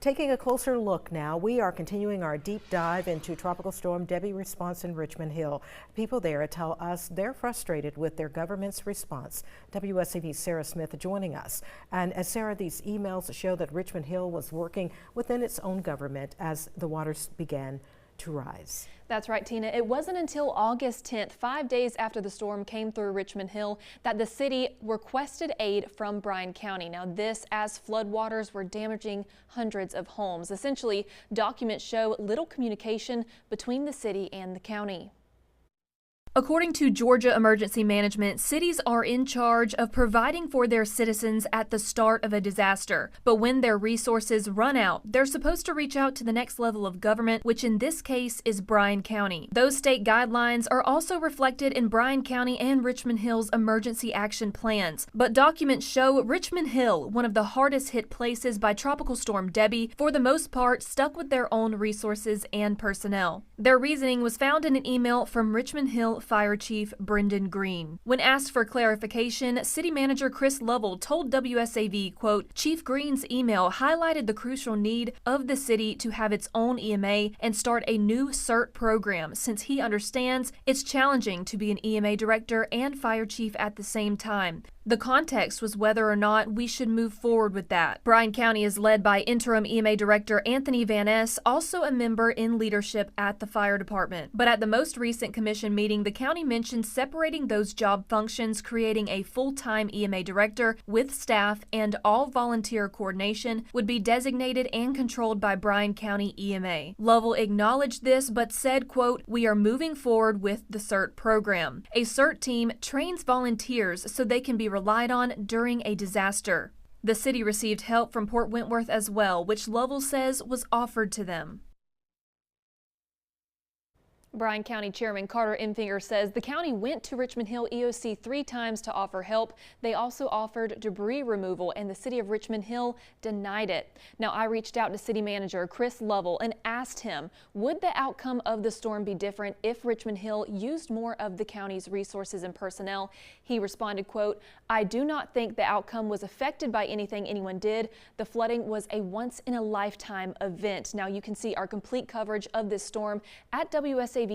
Taking a closer look now, we are continuing our deep dive into Tropical Storm Debby response in Richmond Hill. People there tell us they're frustrated with their government's response. WSAV's Sarah Smith joining us. And as Sarah, these emails show that Richmond Hill was working within its own government as the waters began to rise. That's right, Tina. It wasn't until August 10th, 5 days after the storm came through Richmond Hill, that the city requested aid from Bryan County. Now this as floodwaters were damaging hundreds of homes. Essentially, documents show little communication between the city and the county. According to Georgia Emergency Management, cities are in charge of providing for their citizens at the start of a disaster. But when their resources run out, they're supposed to reach out to the next level of government, which in this case is Bryan County. Those state guidelines are also reflected in Bryan County and Richmond Hill's emergency action plans. But documents show Richmond Hill, one of the hardest hit places by Tropical Storm Debby, for the most part stuck with their own resources and personnel. Their reasoning was found in an email from Richmond Hill Fire Chief Brendan Green. When asked for clarification, City Manager Chris Lovell told WSAV, quote, "Chief Green's email highlighted the crucial need of the city to have its own EMA and start a new CERT program, since he understands it's challenging to be an EMA director and fire chief at the same time. The context was whether or not we should move forward with that." Bryan County is led by interim EMA director Anthony Van Ness, also a member in leadership at the fire department. But at the most recent commission meeting, the county mentioned separating those job functions, creating a full-time EMA director with staff, and all volunteer coordination would be designated and controlled by Bryan County EMA. Lovell acknowledged this but said, quote, "We are moving forward with the CERT program. A CERT team trains volunteers so they can be relied on during a disaster." The city received help from Port Wentworth as well, which Lovell says was offered to them. Bryan County Chairman Carter Empfinger says the county went to Richmond Hill EOC 3 times to offer help. They also offered debris removal, and the city of Richmond Hill denied it. Now, I reached out to City Manager Chris Lovell and asked him, would the outcome of the storm be different if Richmond Hill used more of the county's resources and personnel? He responded, quote, "I do not think the outcome was affected by anything anyone did. The flooding was a once-in-a-lifetime event." Now, you can see our complete coverage of this storm at WSAV.com/Debby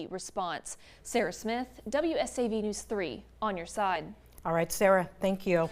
response. Sarah Smith, WSAV News 3, on your side. All right, Sarah, thank you.